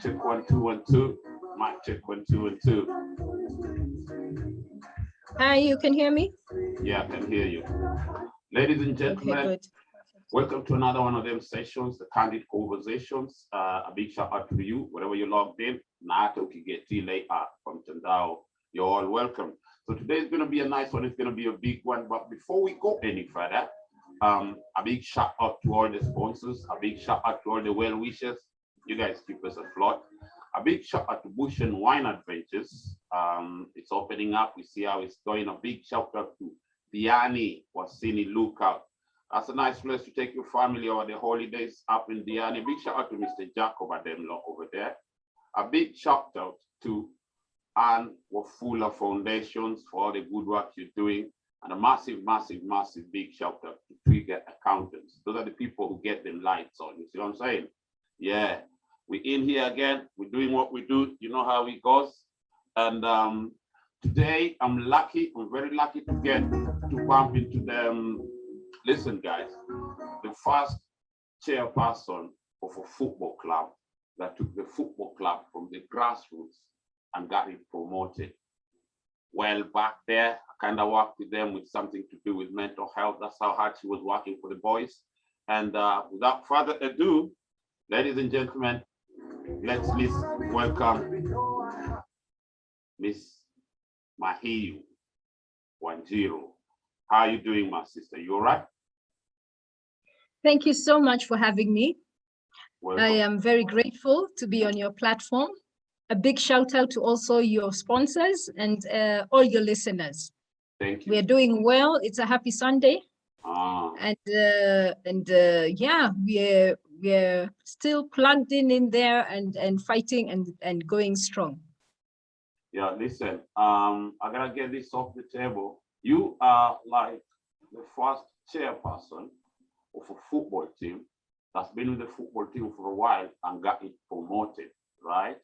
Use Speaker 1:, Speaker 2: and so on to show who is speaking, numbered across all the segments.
Speaker 1: check 1 2 1 2. Mic check 1 2 1 2.
Speaker 2: Hi, you can hear me?
Speaker 1: Yeah, I can hear you. Ladies and gentlemen,
Speaker 2: okay, good.
Speaker 1: Welcome to another one of them sessions, the Candid Conversations. A big shout out to you, wherever you logged in. Nato Kigeti later from Tandao. You're all welcome. So today is going to be a nice one. It's going to be a big one. But before we go any further, a big shout out to all the sponsors. A big shout out to all the well wishers. You guys keep us afloat. A big shout out to Bush and Wine Adventures. It's opening up. We see how it's going. A big shout out to Diani Wasini Lookout. That's a nice place to take your family over the holidays up in Diani. Big shout out to Mr. Jacob Ademlo over there. A big shout out to Anne Wafula Foundations for all the good work you're doing. And a massive, massive, massive big shout out to Trigger Accountants. Those are the people who get them lights on. You see what I'm saying? Yeah. We're in here again. We're doing what we do. You know how it goes. And today I'm very lucky to get to bump into them. Listen, guys, the first chairperson of a football club that took the football club from the grassroots and got it promoted. Well, back there, I kind of worked with them with something to do with mental health. That's how hard she was working for the boys. And without further ado, ladies and gentlemen, let's welcome Miss Mahihu Wanjiru. How are you doing, my sister? You all right?
Speaker 2: Thank you so much for having me.
Speaker 1: Welcome.
Speaker 2: I am very grateful to be on your platform. A big shout out to also your sponsors and all your listeners.
Speaker 1: Thank you.
Speaker 2: We are doing well. It's a happy Sunday. And yeah, we're still plugged in there and fighting and going strong.
Speaker 1: Yeah, listen, I gotta get this off the table. You are like the first chairperson of a football team that's been with the football team for a while and got it promoted, right?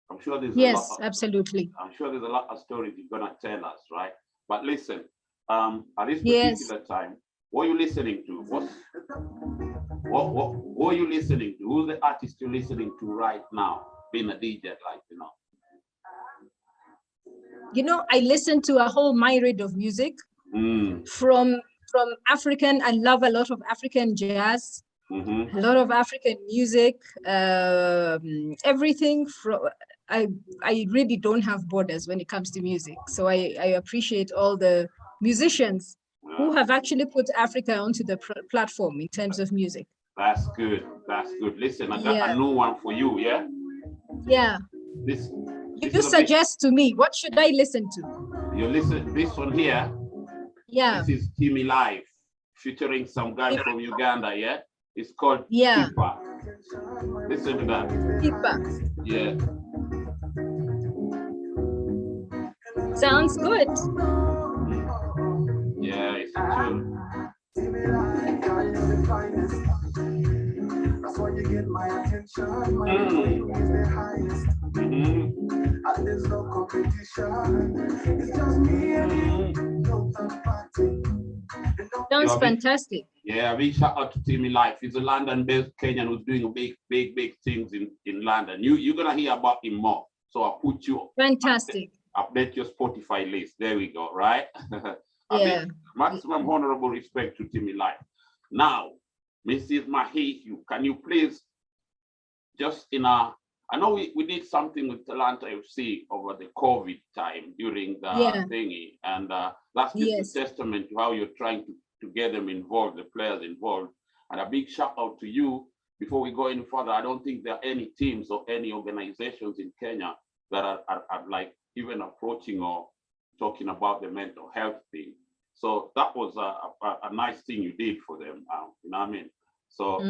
Speaker 1: I'm sure there's
Speaker 2: absolutely.
Speaker 1: I'm sure there's a lot of stories you're gonna tell us, right? But listen, at this particular time, what are you listening to? What are you listening to? Who's the artist you're listening to right now? Being a DJ, like, you know.
Speaker 2: You know, I listen to a whole myriad of music from African. I love a lot of African jazz, a lot of African music, everything from. I really don't have borders when it comes to music. So I appreciate all the musicians who have actually put Africa onto the platform in terms of music.
Speaker 1: That's good. That's good. Listen, I got a new one for you, yeah?
Speaker 2: Yeah. You suggest to me, what should I listen to?
Speaker 1: You listen, this one here.
Speaker 2: Yeah.
Speaker 1: This is Timmy Live, featuring some guy from Uganda, yeah? It's called Tipa. Listen to that.
Speaker 2: Tipa.
Speaker 1: Yeah.
Speaker 2: Sounds good.
Speaker 1: Yeah, it's a tune. That's why you get my attention. My is the highest. And there's no competition. It's just me and you. No third party.
Speaker 2: Sounds fantastic.
Speaker 1: Yeah, big shout out to Timmy Life. He's a London-based Kenyan who's doing big things in London. You're gonna hear about him more. So I'll put you
Speaker 2: fantastic.
Speaker 1: Update your Spotify list. There we go, right?
Speaker 2: Yeah.
Speaker 1: Maximum honorable respect to Timmy Life. Now, Mrs. Mahihu, can you please just I know we did something with Talanta FC over the COVID time during the thingy, and that's just a testament to how you're trying to get them involved, the players involved. And a big shout out to you. Before we go any further, I don't think there are any teams or any organizations in Kenya that are like even approaching or talking about the mental health thing. So that was a nice thing you did for them. You know what I mean? So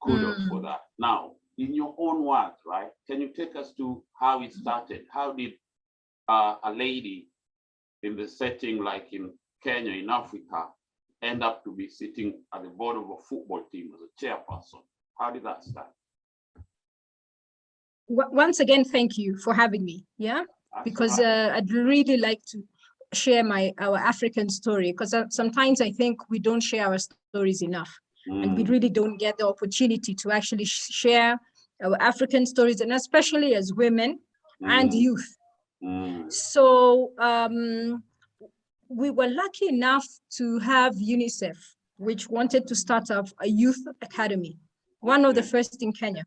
Speaker 1: kudos for that. Now, in your own words, right? Can you take us to how it started? How did a lady in the setting like in Kenya, in Africa, end up to be sitting at the board of a football team as a chairperson? How did that start?
Speaker 2: Once again, thank you for having me. Yeah, because I'd really like to share our African story, because sometimes I think we don't share our stories enough, and we really don't get the opportunity to actually share our African stories, and especially as women and youth. So we were lucky enough to have UNICEF, which wanted to start up a youth academy, one of the first in Kenya.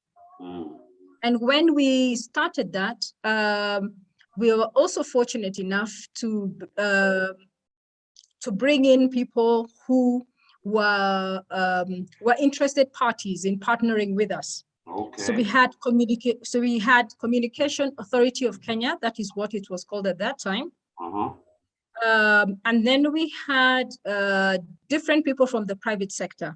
Speaker 2: And when we started that, we were also fortunate enough to bring in people who were interested parties in partnering with us. So we had Communication Authority of Kenya, that is what it was called at that time. And then we had different people from the private sector.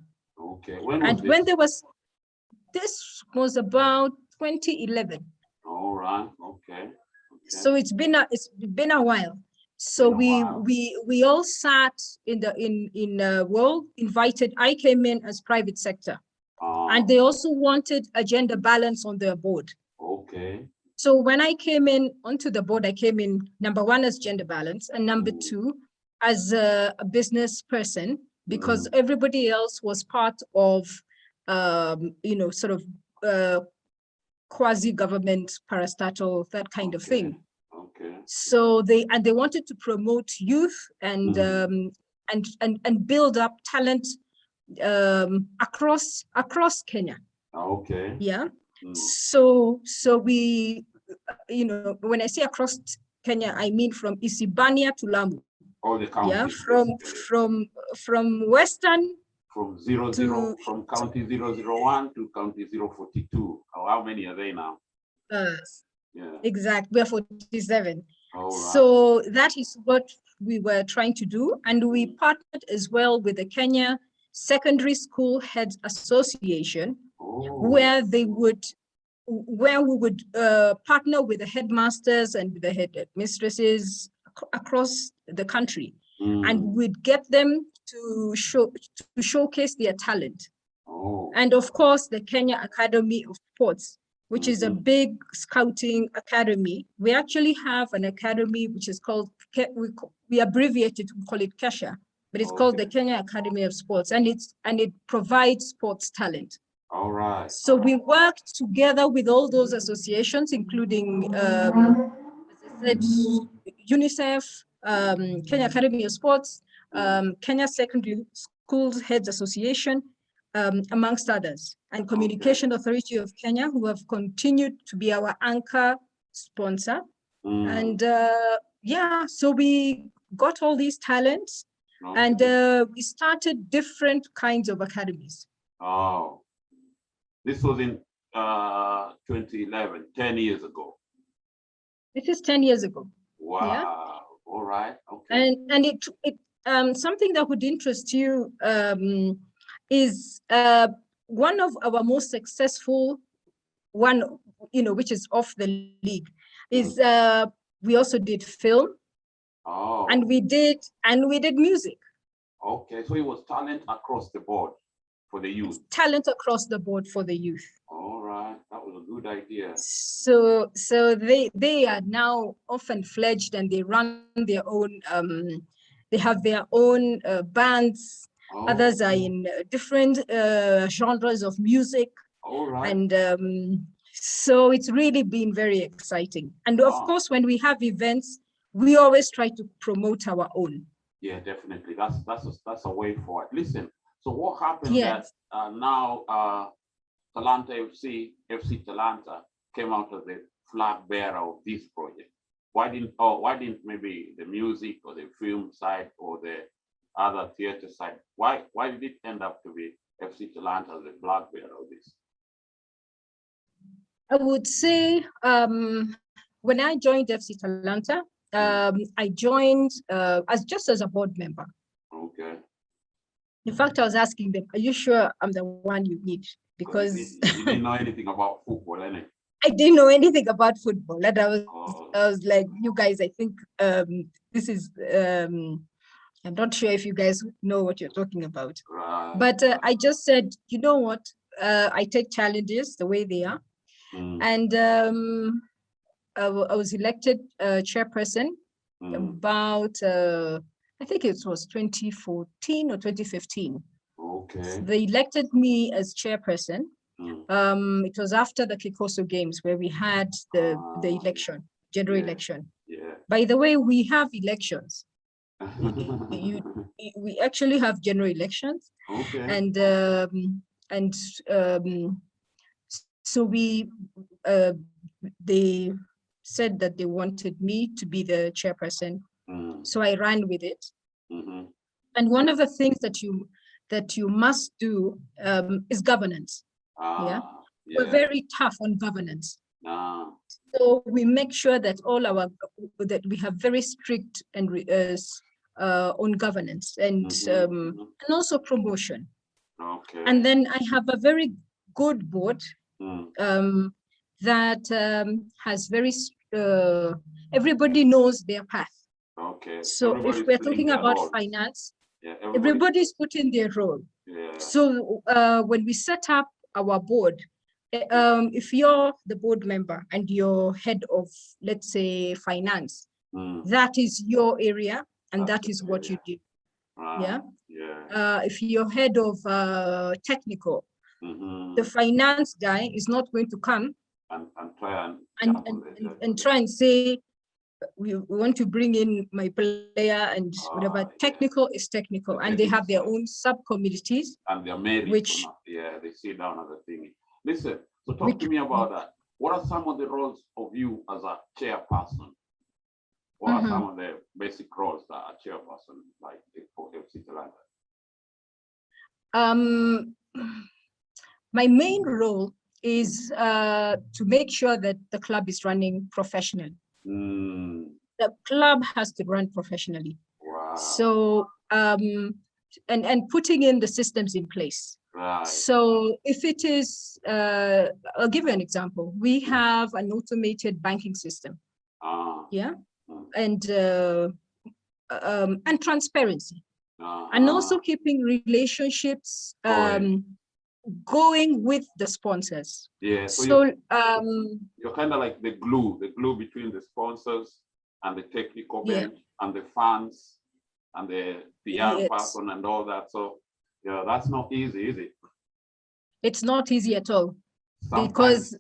Speaker 2: This was about 2011.
Speaker 3: All right. Okay.
Speaker 2: So it's been a while. So we all sat in world invited. I came in as private sector, and they also wanted a gender balance on their board.
Speaker 3: Okay.
Speaker 2: So when I came in onto the board, I came in number one as gender balance, and number two as a business person, because everybody else was part of sort of quasi-government, parastatal, that kind of thing.
Speaker 3: Okay.
Speaker 2: So they wanted to promote youth and build up talent across Kenya.
Speaker 3: Okay.
Speaker 2: Yeah. So we, when I say across Kenya, I mean from Isibania to Lamu.
Speaker 3: All the counties.
Speaker 2: Yeah, from Western.
Speaker 3: From from county 001 to county 042. How many are they now?
Speaker 2: Yeah. Exactly. We're 47.
Speaker 3: Right.
Speaker 2: So that is what we were trying to do. And we partnered as well with the Kenya Secondary School Heads Association, where we would partner with the headmasters and with the headmistresses across the country, and we'd get them to showcase their talent. And of course, the Kenya Academy of Sports, which is a big scouting academy. We actually have an academy which is called, we abbreviated, we call it KESHA, but it's called the Kenya Academy of Sports, and it provides sports talent.
Speaker 3: All right.
Speaker 2: So we worked together with all those associations, including, as I said, UNICEF, Kenya Academy of Sports, Kenya Secondary Schools Heads Association, amongst others, and Communication Authority of Kenya, who have continued to be our anchor sponsor. And so we got all these talents, and we started different kinds of academies.
Speaker 3: Oh, this was in 2011, 10 years ago.
Speaker 2: This is 10 years ago.
Speaker 3: Wow.
Speaker 2: Yeah?
Speaker 3: All right. Okay.
Speaker 2: And it something that would interest you is one of our most successful one, which is off the league, is we also did film. And we did music.
Speaker 3: Okay, so it was talent across the board for the youth.
Speaker 2: Talent across the board for the youth.
Speaker 3: All right, that was a good idea.
Speaker 2: So they are now often fledged, and they run their own. They have their own bands. Others are in different genres of music.
Speaker 3: All right.
Speaker 2: And so it's really been very exciting. And of course, when we have events, we always try to promote our own.
Speaker 3: Yeah, definitely. That's a way forward. Listen, so what happened
Speaker 2: Yes.
Speaker 3: that now Talanta FC Talanta came out as the flag bearer of this project? Why didn't maybe the music or the film side or the other theater side? Why did it end up to be FC Talanta as the flag bearer of this?
Speaker 2: I would say when I joined FC Talanta, I joined as a board member.
Speaker 3: Okay.
Speaker 2: In fact, I was asking them, "Are you sure I'm the one you need?" Because
Speaker 3: you didn't know anything about football, innit?
Speaker 2: I didn't know anything about football, and I was like, "You guys, I think this is." I'm not sure if you guys know what you're talking about,
Speaker 3: Right.
Speaker 2: but I just said, you know what? I take challenges the way they are, and I was elected chairperson about I think it was 2014 or 2015.
Speaker 3: Okay.
Speaker 2: So they elected me as chairperson, It was after the Kikoso Games where we had the election, general election.
Speaker 3: Yeah.
Speaker 2: By the way, we have elections. We actually have general elections.
Speaker 3: Okay.
Speaker 2: And so they said that they wanted me to be the chairperson. So I ran with it. And one of the things that you must do is governance. We're very tough on governance. So we make sure that that we have very strict and on governance and also promotion.
Speaker 3: Okay.
Speaker 2: And then I have a very good board that has everybody knows their path.
Speaker 3: Okay.
Speaker 2: So if we're talking about finance, everybody's put in their role.
Speaker 3: Yeah.
Speaker 2: So when we set up our board, if you're the board member and you're head of, let's say, finance, that is your area and that is what you do. If you're head of technical, the finance guy is not going to come and try and say, we want to bring in my player and whatever. Technical is technical, and they have their own subcommittees.
Speaker 3: And they're married.
Speaker 2: Which,
Speaker 3: they sit down as a thing. Listen, so talk to me about that. What are some of the roles of you as a chairperson? What are some of the basic roles that a chairperson like for FCTALANTA?
Speaker 2: My main role is to make sure that the club is running professionally. The club has to run professionally.
Speaker 3: Wow.
Speaker 2: So and putting in the systems in place.
Speaker 3: Right.
Speaker 2: So if it is, I'll give you an example. We have an automated banking system. And transparency. And also keeping relationships going with the sponsors.
Speaker 3: Yeah.
Speaker 2: So
Speaker 3: you're kind of like the glue between the sponsors and the technical bench and the fans and the PR person and all that. So yeah, that's not easy, is it?
Speaker 2: It's not easy at all.
Speaker 3: Sometimes
Speaker 2: because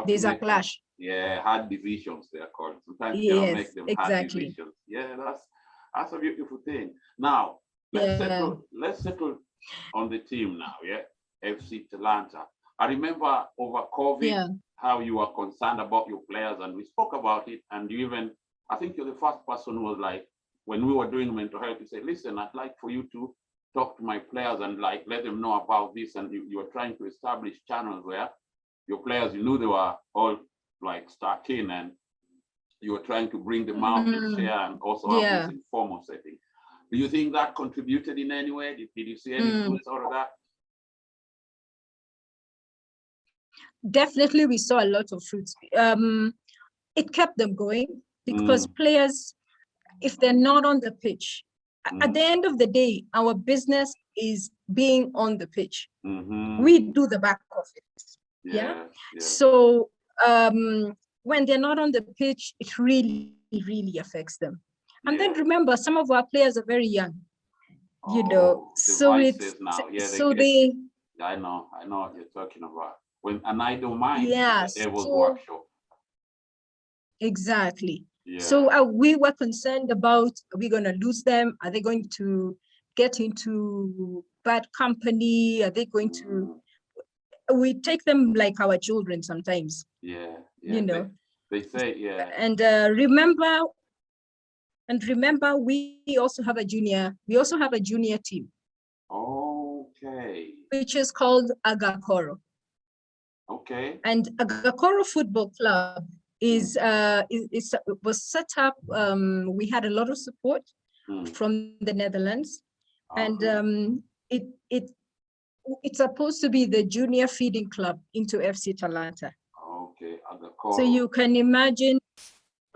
Speaker 3: there's
Speaker 2: a clash.
Speaker 3: Hard decisions they are called. Sometimes you gotta make them hard decisions. Yeah, that's a beautiful thing. Now let's settle on the team now. FCTALANTA. I remember over COVID how you were concerned about your players, and we spoke about it. And you even, I think you're the first person who was like, when we were doing mental health, you said, listen, I'd like for you to talk to my players and like let them know about this. And you were trying to establish channels where your players, you knew they were all like stuck in, and you were trying to bring them out and share and also have this informal setting. Do you think that contributed in any way? Did you see any fruits out of that?
Speaker 2: Definitely, we saw a lot of fruits. It kept them going because players, if they're not on the pitch, at the end of the day, our business is being on the pitch. We do the back office. So when they're not on the pitch, it really, really affects them. And then remember, some of our players are very young, you know. So it's
Speaker 3: I know what you're talking about. And I don't mind the Devil's Workshop.
Speaker 2: Exactly. So we were concerned about, are we going to lose them? Are they going to get into bad company? Are they going to? We take them like our children sometimes.
Speaker 3: You know. They say,
Speaker 2: And remember, we also have a junior. We also have a junior team.
Speaker 3: Okay.
Speaker 2: Which is called Agakoro.
Speaker 3: Okay.
Speaker 2: And Agakoro Football Club was set up. We had a lot of support from the Netherlands, and it's supposed to be the junior feeding club into FCTALANTA.
Speaker 3: Okay, Agakoro.
Speaker 2: So you can imagine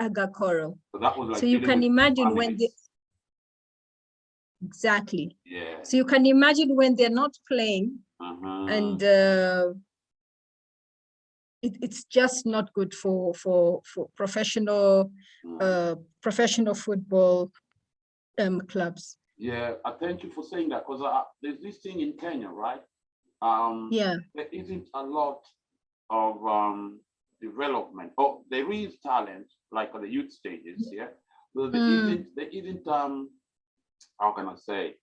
Speaker 2: Agakoro.
Speaker 3: So that was like,
Speaker 2: so you can imagine when they So you can imagine when they're not playing, and it's just not good for professional football clubs.
Speaker 3: Yeah, I thank you for saying that, because there's this thing in Kenya, right? there isn't a lot of development. Oh, there is talent, like at the youth stages, yeah. But there isn't how can I say,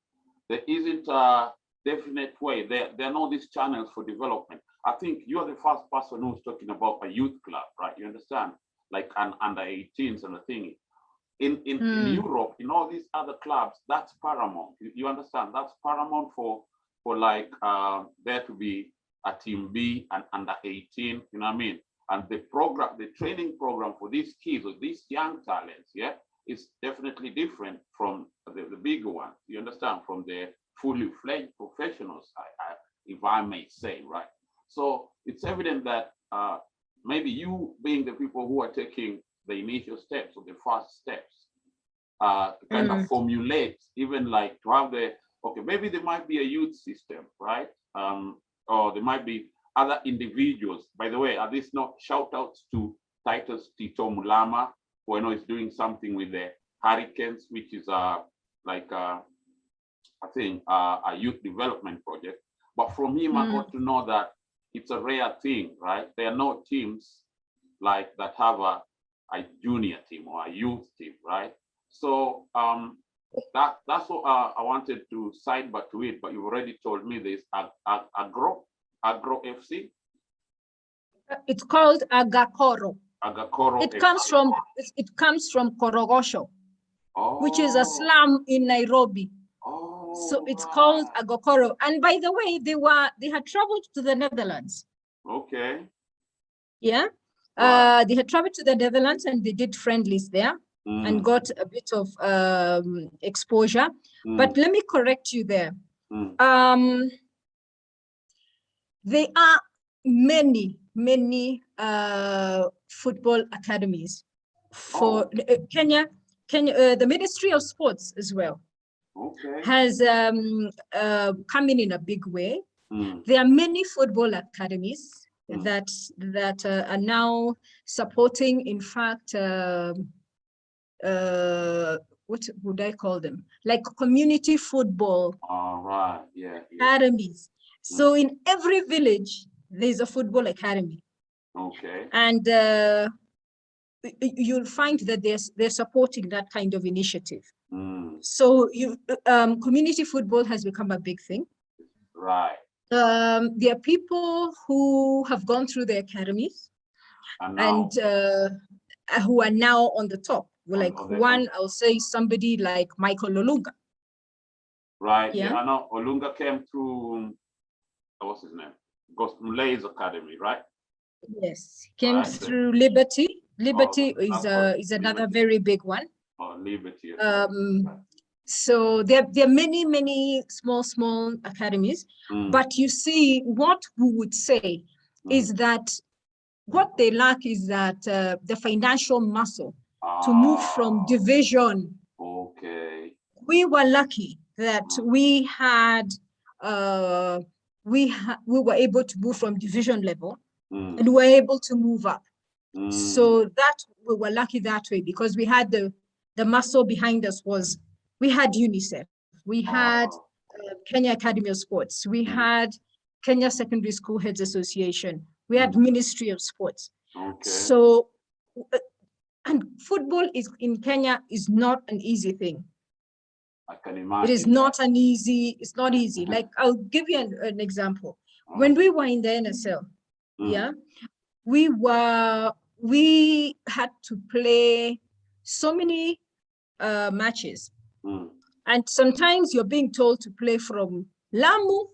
Speaker 3: there isn't a definite way. There are no these channels for development. I think you are the first person who's talking about a youth club, right? You understand? Like an under 18s and a thing. In Europe, in all these other clubs, that's paramount. You understand? That's paramount for like there to be a team B and under 18, you know what I mean? And the program, the training program for these kids or these young talents, yeah, is definitely different from the bigger ones. You understand? From the fully fledged professionals, if I may say, right? So it's evident that maybe you being the people who are taking the initial steps or the first steps to kind of formulate, even like to have the, okay, maybe there might be a youth system, right? Or there might be other individuals. By the way, are these not shout outs to Titus Tito Mulama, who I know is doing something with the Hurricanes, which is like I think a youth development project. But from him, I got to know that it's a rare thing, right? There are no teams like that have a junior team or a youth team, right? So that's what I wanted to sidebar to it, but you've already told me this Agro FC.
Speaker 2: It's called Agakoro.
Speaker 3: Agakoro.
Speaker 2: It comes from Korogosho, which is a slum in Nairobi. So it's called Agakoro. And by the way, they had traveled to the Netherlands.
Speaker 3: Okay.
Speaker 2: Yeah. They had traveled to the Netherlands and they did friendlies there and got a bit of exposure. But let me correct you there. There are many football academies for Kenya. The Ministry of Sports as well has come in a big way. There are many football academies that are now supporting, in fact, what would I call them? Like community football academies. So in every village, there's a football academy.
Speaker 3: Okay.
Speaker 2: And you'll find that they're supporting that kind of initiative. So community football has become a big thing.
Speaker 3: Right.
Speaker 2: There are people who have gone through the academies and who are now on the top. Like I'll say somebody like Michael Olunga.
Speaker 3: Right. Yeah, I know Olunga came through, what's his name? Mulay's Academy, right?
Speaker 2: Yes, came through Liberty. Liberty is another very big one.
Speaker 3: Oh, Liberty.
Speaker 2: So there are many small academies, but you see, what we would say is that what they lack is that the financial muscle to move from division.
Speaker 3: Okay.
Speaker 2: We were lucky that we were able to move from division level and we were able to move up. So that we were lucky that way because we had the muscle behind us. We had UNICEF, we had Kenya Academy of Sports, we had Kenya Secondary School Heads Association, we had Ministry of Sports. So, and football in Kenya is not an easy thing.
Speaker 3: I can imagine.
Speaker 2: It is not it's not easy. Like, I'll give you an example. When we were in the NSL, we had to play so many matches. And sometimes you're being told to play from Lamu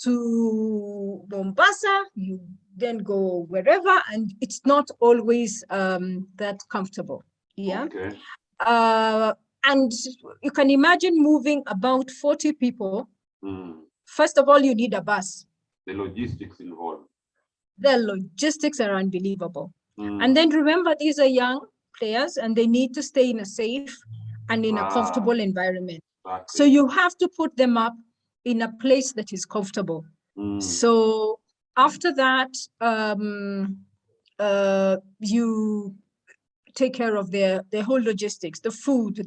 Speaker 2: to Mombasa, you then go wherever, and it's not always that comfortable.
Speaker 3: Okay.
Speaker 2: And you can imagine moving about 40 people. First of all, you need a bus.
Speaker 3: The logistics involved.
Speaker 2: The logistics are unbelievable. And then remember, these are young players and they need to stay in a safe and in a comfortable environment.
Speaker 3: Exactly.
Speaker 2: So you have to put them up in a place that is comfortable. So after that, you take care of their whole logistics, the food,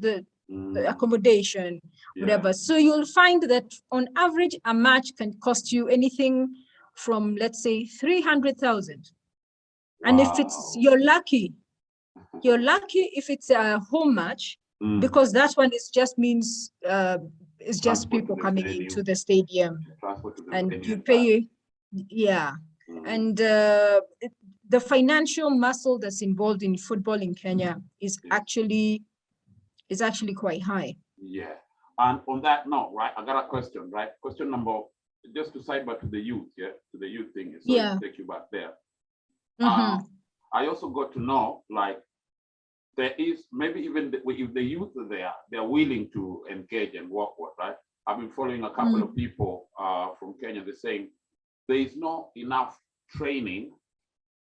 Speaker 2: accommodation, whatever. So you'll find that on average, a match can cost you anything from, let's say, 300,000. And if you're lucky if it's a home match, because that one is just means it's just people coming into the stadium, and you pay, and the financial muscle that's involved in football in Kenya is actually quite high. Yeah.
Speaker 3: And on that note, right, I got a question, right? Question number, just to sidebar to the youth, to the youth thing. So yeah. Take you back there. I also got to know, like, there is maybe even if the youth are there, they're willing to engage and work with, right? I've been following a couple of people from Kenya. They're saying there is not enough training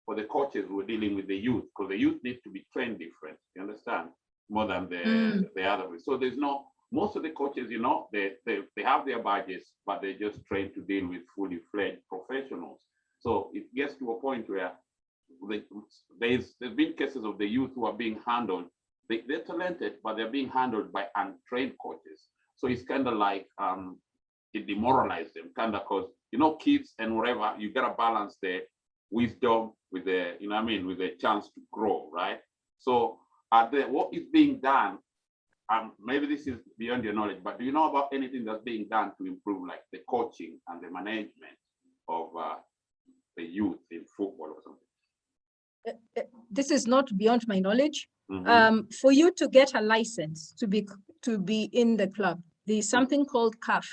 Speaker 3: for the coaches who are dealing with the youth, because the youth need to be trained different, you understand, more than the other way. So there's no, most of the coaches, you know, they have their badges, but they're just trained to deal with fully fledged professionals. So it gets to a point where there's been cases of the youth who are being handled. They're talented, but they're being handled by untrained coaches. So it's kind of like it demoralizes them, kind of, because, you know, kids and whatever, you gotta balance the wisdom with the, you know what I mean, with the chance to grow, right? So what is being done, maybe this is beyond your knowledge, but do you know about anything that's being done to improve, like, the coaching and the management of the youth in football or something?
Speaker 2: This is not beyond my knowledge. For you to get a license to be in the club, there's something called CAF.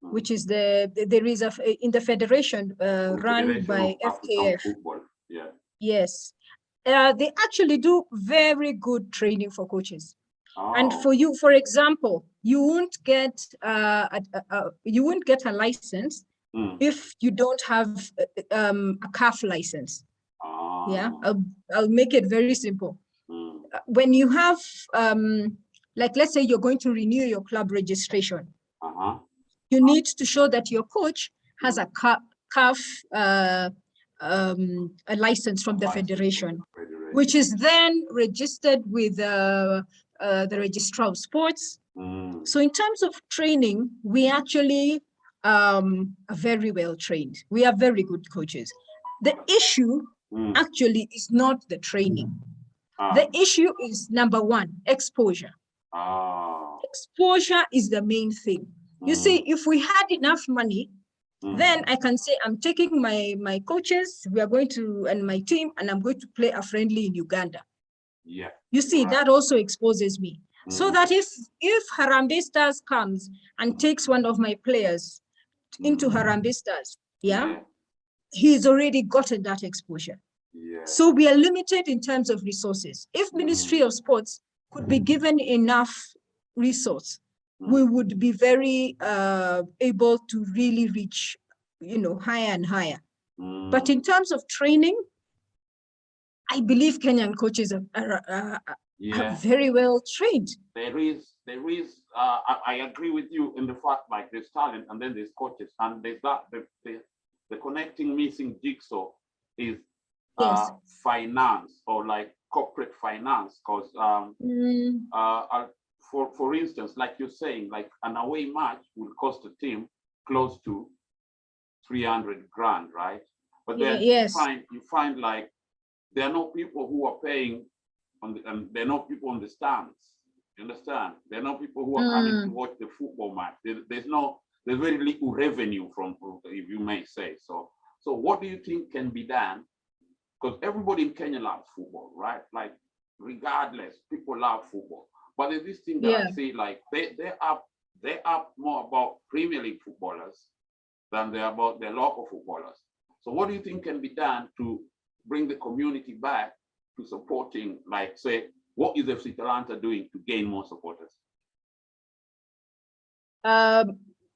Speaker 2: Which is there is in the federation run by FKF. Yes, they actually do very good training for coaches. And for you, for example, you won't get a license if you don't have a CAF license. I'll make it very simple. When you have, like, let's say you're going to renew your club registration, you need to show that your coach has a CAF a license from the federation, which is then registered with the registrar of sports. So in terms of training, we actually are very well trained. We are very good coaches. The issue actually is not the training. The issue is, number one, exposure. Exposure is the main thing. You see, if we had enough money, then I can say, I'm taking my coaches, we are going to, and my team, and I'm going to play a friendly in Uganda. You see, that also exposes me. So that if Harambee Stars comes and takes one of my players into Harambee Stars, he's already gotten that exposure. So we are limited in terms of resources. If Ministry of Sports could be given enough resource, we would be very able to really reach, you know, higher and higher. But in terms of training, I believe Kenyan coaches are very well trained.
Speaker 3: There is. I agree with you in the fact, like, there's talent and then there's coaches, and there's that the connecting missing jigsaw is finance, or like corporate finance, because for instance, like you're saying, like an away match will cost a team close to 300 grand, right? But then you find like there are no people who are paying and there are no people on the stands. You understand? There are no people who are coming to watch the football match. There's very little revenue from, if you may say so. So what do you think can be done? Because everybody in Kenya loves football, right? Like, regardless, people love football. But there's this thing that I say, like, they're up more about Premier League footballers than they're about their local footballers. So what do you think can be done to bring the community back to supporting, like, say, what is FCTALANTA doing to gain more supporters?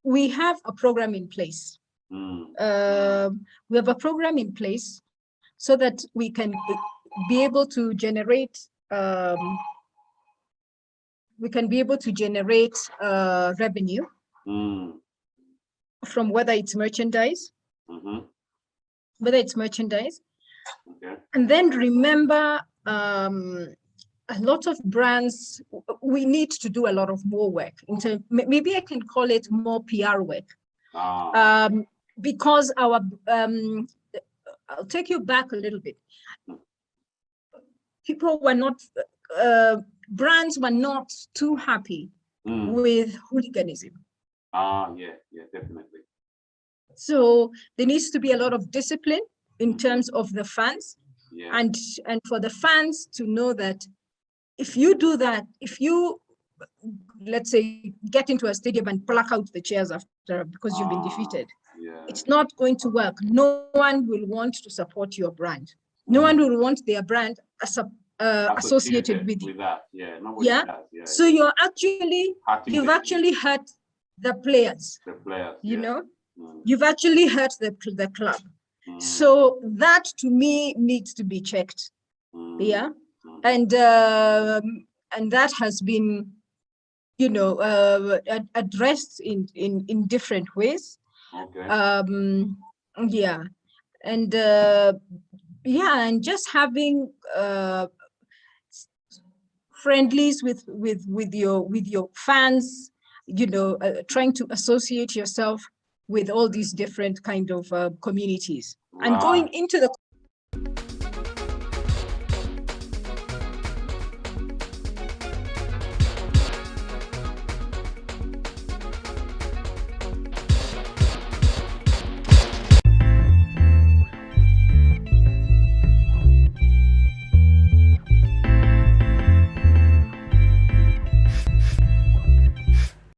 Speaker 2: We have a program in place. We have a program in place so that we can be able to generate revenue from whether it's merchandise, and then remember a lot of brands, we need to do a lot of more work. Maybe I can call it more PR work. Because our, I'll take you back a little bit. People were not, brands were not too happy with hooliganism.
Speaker 3: Yeah, definitely.
Speaker 2: So there needs to be a lot of discipline in terms of the fans, and for the fans to know that if you do that, if you, let's say, get into a stadium and pluck out the chairs after because you've been defeated, it's not going to work. No one will want to support your brand. No one will want their brand associated with
Speaker 3: that.
Speaker 2: So you've actually hurt the players. You know, you've actually hurt the club. So that to me needs to be checked. And that has been, you know, addressed in different ways. And and just having friendlies with your fans, you know, trying to associate yourself with all these different kind of communities, and going into the